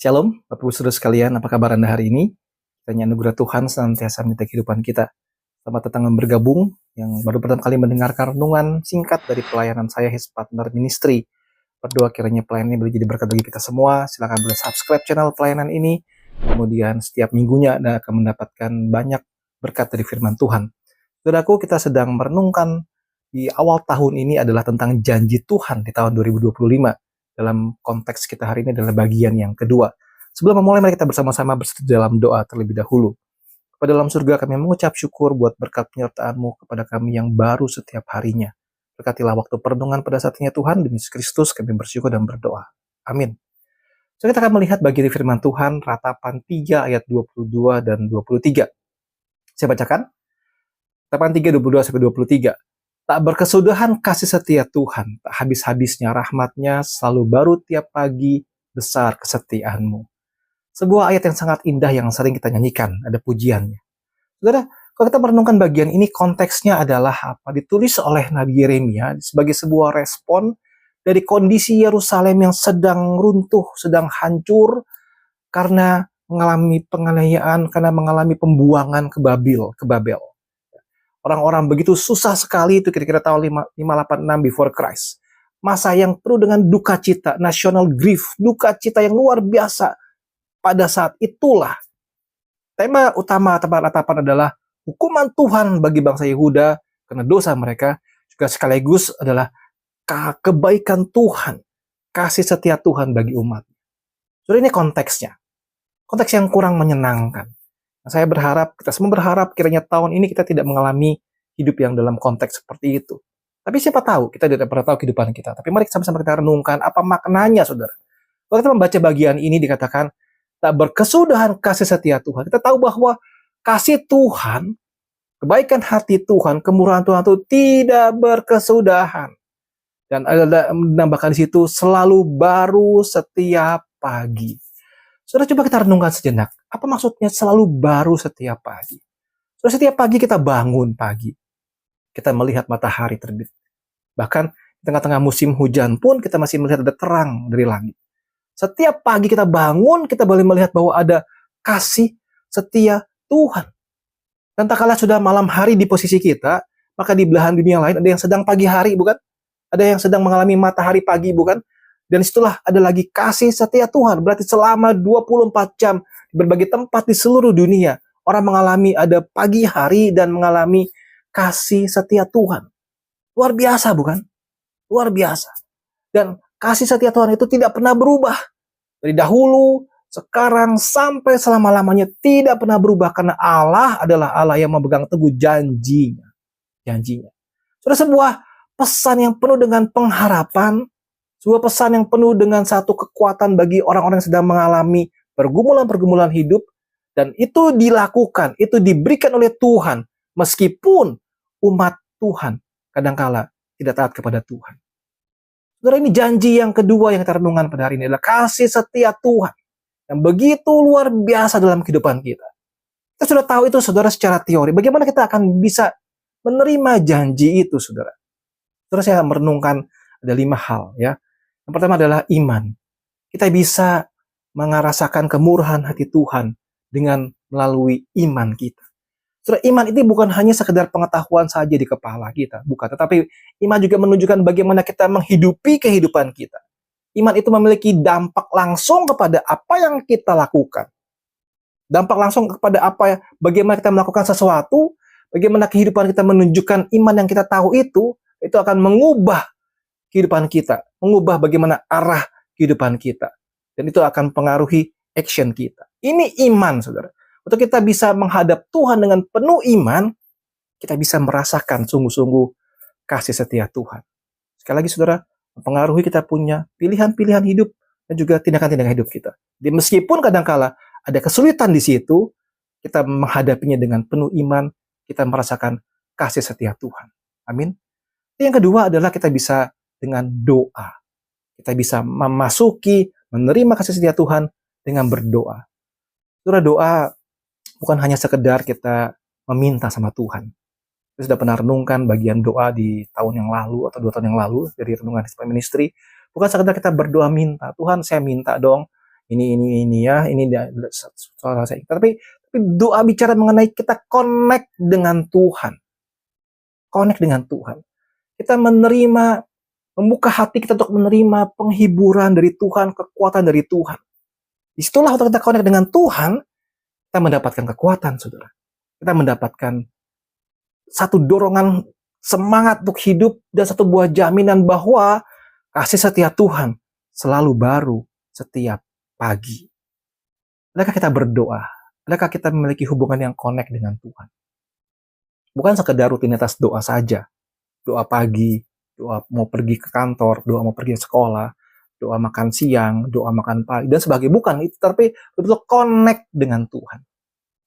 Shalom, Bapak Ibu Saudara sekalian, apa kabar Anda hari ini? Kiranya anugerah Tuhan senantiasa menyertai kehidupan kita. Selamat datang yang bergabung, yang baru pertama kali mendengarkan renungan singkat dari pelayanan saya, His Partner Ministry. Berdoa kiranya pelayanan ini boleh jadi berkat bagi kita semua. Silakan boleh subscribe channel pelayanan ini. Kemudian setiap minggunya Anda akan mendapatkan banyak berkat dari firman Tuhan. Saudaraku, kita sedang merenungkan di awal tahun ini adalah tentang janji Tuhan di tahun 2025. Dalam konteks kita hari ini adalah bagian yang kedua. Sebelum memulai, mari kita bersama-sama bersatu dalam doa terlebih dahulu. Kepada dalam surga, kami mengucap syukur buat berkat penyertaan-Mu kepada kami yang baru setiap harinya. Berkatilah waktu perenungan pada saat ini Tuhan, demi Yesus Kristus kami bersyukur dan berdoa. Amin. So, kita akan melihat bagian firman Tuhan, Ratapan 3 ayat 22 dan 23. Saya bacakan. Ratapan 3, 22-23. Tak berkesudahan kasih setia Tuhan, tak habis-habisnya rahmat-Nya, selalu baru tiap pagi, besar kesetiaan-Mu. Sebuah ayat yang sangat indah yang sering kita nyanyikan, ada pujiannya. Saudara, kalau kita merenungkan bagian ini, konteksnya adalah apa? Ditulis oleh Nabi Yeremia sebagai sebuah respon dari kondisi Yerusalem yang sedang runtuh, sedang hancur, karena mengalami penganiayaan, karena mengalami pembuangan ke Babel. Orang-orang begitu susah sekali itu kira-kira tahun 586 before Christ. Masa yang penuh dengan duka cita, national grief, duka cita yang luar biasa. Pada saat itulah, tema utama Ratapan adalah hukuman Tuhan bagi bangsa Yehuda karena dosa mereka, juga sekaligus adalah kebaikan Tuhan, kasih setia Tuhan bagi umat. Jadi ini konteksnya. Konteks yang kurang menyenangkan. Saya berharap, kita semua berharap kiranya tahun ini kita tidak mengalami hidup yang dalam konteks seperti itu. Tapi siapa tahu, kita tidak pernah tahu kehidupan kita. Tapi mari sama-sama kita renungkan apa maknanya, saudara. Kalau kita membaca bagian ini dikatakan, tak berkesudahan kasih setia Tuhan. Kita tahu bahwa kasih Tuhan, kebaikan hati Tuhan, kemurahan Tuhan itu tidak berkesudahan. Dan ada menambahkan di situ, selalu baru setiap pagi. Saudara, coba kita renungkan sejenak. Apa maksudnya selalu baru setiap pagi? Saudara, setiap pagi kita bangun pagi. Kita melihat matahari terbit. Bahkan di tengah-tengah musim hujan pun kita masih melihat ada terang dari langit. Setiap pagi kita bangun, kita boleh melihat bahwa ada kasih setia Tuhan. Dan tak kalah sudah malam hari di posisi kita, maka di belahan dunia lain ada yang sedang pagi hari, bukan? Ada yang sedang mengalami matahari pagi, bukan? Dan situlah ada lagi kasih setia Tuhan. Berarti selama 24 jam di berbagai tempat di seluruh dunia, orang mengalami ada pagi hari dan mengalami kasih setia Tuhan. Luar biasa, bukan? Luar biasa. Dan kasih setia Tuhan itu tidak pernah berubah. Dari dahulu, sekarang, sampai selama-lamanya tidak pernah berubah. Karena Allah adalah Allah yang memegang teguh janjinya. Sudah sebuah pesan yang penuh dengan pengharapan, sebuah pesan yang penuh dengan satu kekuatan bagi orang-orang yang sedang mengalami pergumulan-pergumulan hidup. Dan itu dilakukan, itu diberikan oleh Tuhan. Meskipun umat Tuhan kadangkala tidak taat kepada Tuhan. Saudara, ini janji yang kedua yang kita renungkan pada hari ini adalah kasih setia Tuhan. Yang begitu luar biasa dalam kehidupan kita. Kita sudah tahu itu, saudara, secara teori. Bagaimana kita akan bisa menerima janji itu, saudara? Saudara, saya merenungkan ada 5 hal, ya. Yang pertama adalah iman. Kita bisa merasakan kemurahan hati Tuhan dengan melalui iman kita. Saudara, iman itu bukan hanya sekedar pengetahuan saja di kepala kita, bukan. Tetapi iman juga menunjukkan bagaimana kita menghidupi kehidupan kita. Iman itu memiliki dampak langsung kepada apa yang kita lakukan. Dampak langsung kepada bagaimana kita melakukan sesuatu, bagaimana kehidupan kita menunjukkan iman yang kita tahu itu akan mengubah kehidupan kita, mengubah bagaimana arah kehidupan kita. Dan itu akan pengaruhi action kita. Ini iman, saudara. Untuk kita bisa menghadap Tuhan dengan penuh iman, kita bisa merasakan sungguh-sungguh kasih setia Tuhan. Sekali lagi, saudara, mempengaruhi kita punya pilihan-pilihan hidup dan juga tindakan-tindakan hidup kita. Jadi meskipun kadangkala ada kesulitan di situ, kita menghadapinya dengan penuh iman, kita merasakan kasih setia Tuhan. Amin. Yang kedua adalah kita bisa dengan doa. Kita bisa menerima kasih setia Tuhan dengan berdoa. Saudara, doa bukan hanya sekedar kita meminta sama Tuhan. Saya sudah pernah renungkan bagian doa di tahun yang lalu atau 2 tahun yang lalu dari renungan His Partner Ministry. Bukan sekedar kita berdoa minta, Tuhan saya minta dong ini ya, ini soal saya. Tapi doa bicara mengenai kita connect dengan Tuhan. Connect dengan Tuhan. Kita membuka hati kita untuk menerima penghiburan dari Tuhan, kekuatan dari Tuhan. Disitulah waktu kita connect dengan Tuhan, kita mendapatkan kekuatan, saudara. Kita mendapatkan satu dorongan semangat untuk hidup dan satu buah jaminan bahwa kasih setia Tuhan selalu baru setiap pagi. Adakah kita berdoa? Adakah kita memiliki hubungan yang connect dengan Tuhan? Bukan sekedar rutinitas doa saja. Doa pagi, doa mau pergi ke kantor, doa mau pergi ke sekolah, doa makan siang, doa makan pagi, dan sebagainya. Bukan itu, tapi betul-betul connect dengan Tuhan.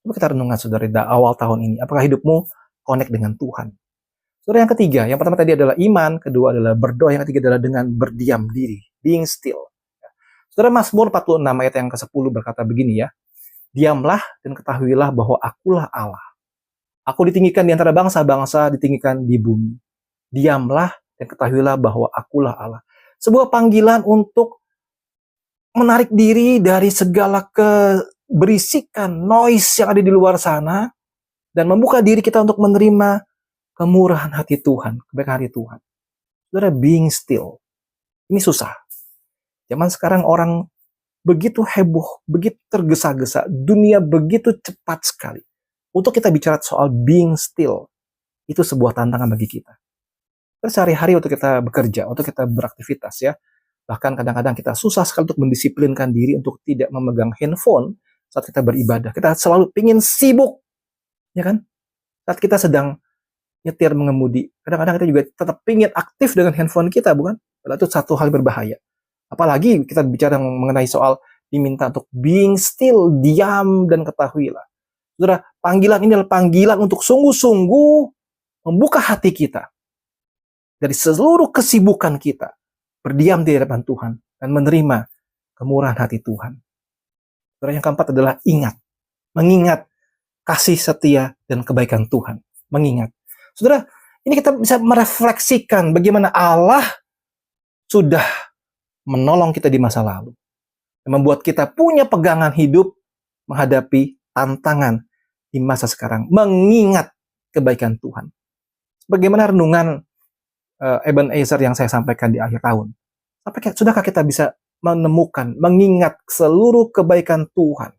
Coba kita renungkan, saudara, di awal tahun ini. Apakah hidupmu connect dengan Tuhan? Saudara, yang ketiga, yang pertama tadi adalah iman, kedua adalah berdoa, yang ketiga adalah dengan berdiam diri, being still. Saudara, Mazmur 46 ayat yang ke-10 berkata begini ya, diamlah dan ketahuilah bahwa akulah Allah. Aku ditinggikan di antara bangsa-bangsa, ditinggikan di bumi. Diamlah dan ketahuilah bahwa akulah Allah. Sebuah panggilan untuk menarik diri dari segala keberisikan, noise yang ada di luar sana, dan membuka diri kita untuk menerima kemurahan hati Tuhan, kebaikan hati Tuhan. Saudara, being still. Ini susah. Zaman sekarang orang begitu heboh, begitu tergesa-gesa, dunia begitu cepat sekali. Untuk kita bicara soal being still, itu sebuah tantangan bagi kita. Terus sehari-hari untuk kita bekerja, untuk kita beraktivitas ya. Bahkan kadang-kadang kita susah sekali untuk mendisiplinkan diri untuk tidak memegang handphone saat kita beribadah. Kita selalu ingin sibuk, ya kan? Saat kita sedang nyetir mengemudi, kadang-kadang kita juga tetap ingin aktif dengan handphone kita, bukan? Padahal itu satu hal berbahaya. Apalagi kita bicara mengenai soal diminta untuk being still, diam dan ketahuilah. Saudara, panggilan ini adalah panggilan untuk sungguh-sungguh membuka hati kita dari seluruh kesibukan kita, berdiam di hadapan Tuhan dan menerima kemurahan hati Tuhan. Saudara, yang keempat adalah ingat, mengingat kasih setia dan kebaikan Tuhan. Mengingat. Saudara, ini kita bisa merefleksikan bagaimana Allah sudah menolong kita di masa lalu. Dan membuat kita punya pegangan hidup menghadapi tantangan di masa sekarang. Mengingat kebaikan Tuhan. Bagaimana renungan Ebenezer yang saya sampaikan di akhir tahun. Sudahkah kita bisa menemukan, mengingat seluruh kebaikan Tuhan?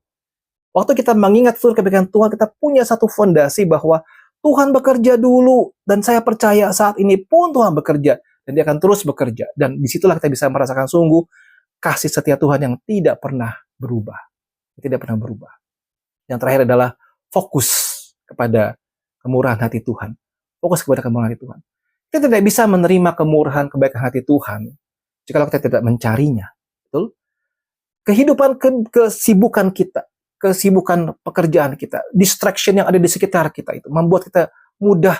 Waktu kita mengingat seluruh kebaikan Tuhan, kita punya satu fondasi bahwa Tuhan bekerja dulu, dan saya percaya saat ini pun Tuhan bekerja, dan dia akan terus bekerja. Dan disitulah kita bisa merasakan sungguh kasih setia Tuhan yang tidak pernah berubah. Tidak pernah berubah. Yang terakhir adalah fokus kepada kemurahan hati Tuhan. Fokus kepada kemurahan hati Tuhan. Kita tidak bisa menerima kemurahan kebaikan hati Tuhan jika kita tidak mencarinya. Betul? Kehidupan, kesibukan kita, kesibukan pekerjaan kita, distraction yang ada di sekitar kita itu membuat kita mudah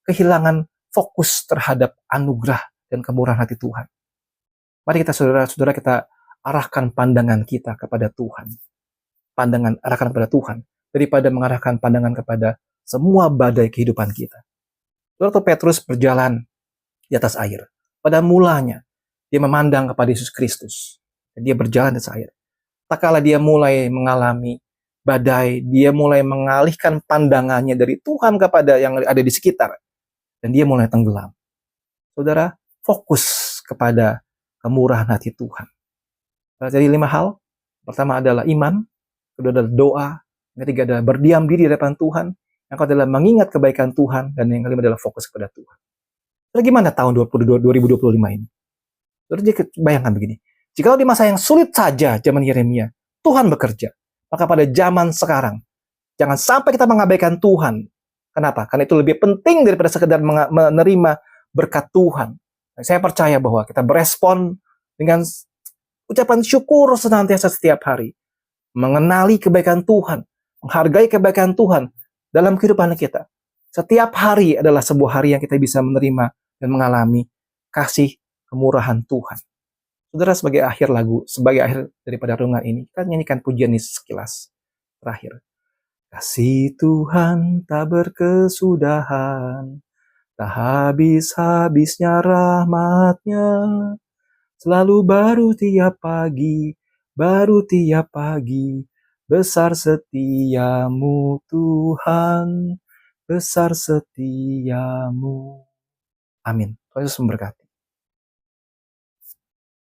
kehilangan fokus terhadap anugerah dan kemurahan hati Tuhan. Mari kita, saudara-saudara, kita arahkan pandangan kita kepada Tuhan. Arahkan kepada Tuhan daripada mengarahkan pandangan kepada semua badai kehidupan kita. Waktu Petrus berjalan di atas air, pada mulanya dia memandang kepada Yesus Kristus. Dia berjalan di atas air. Tak kala dia mulai mengalami badai, dia mulai mengalihkan pandangannya dari Tuhan kepada yang ada di sekitar. Dan dia mulai tenggelam. Saudara, fokus kepada kemurahan hati Tuhan. Jadi 5 hal. Pertama adalah iman, kedua adalah doa, yang ketiga adalah berdiam diri di hadapan Tuhan, yang kedua adalah mengingat kebaikan Tuhan, dan yang kelima adalah fokus kepada Tuhan. Bagaimana tahun 2025 ini? Jadi bayangkan begini, jika di masa yang sulit saja zaman Yeremia, Tuhan bekerja, maka pada zaman sekarang, jangan sampai kita mengabaikan Tuhan. Kenapa? Karena itu lebih penting daripada sekedar menerima berkat Tuhan. Saya percaya bahwa kita berespon dengan ucapan syukur senantiasa setiap hari. Mengenali kebaikan Tuhan, menghargai kebaikan Tuhan dalam kehidupan kita. Setiap hari adalah sebuah hari yang kita bisa menerima dan mengalami kasih kemurahan Tuhan. Saudara, sebagai akhir lagu, sebagai akhir daripada renungan ini, kita nyanyikan pujian ini sekilas terakhir. Kasih Tuhan tak berkesudahan, tak habis-habisnya rahmat-Nya, selalu baru tiap pagi, baru tiap pagi. Besar setiamu Tuhan, besar setiamu. Amin. Tuhan Yesus memberkati.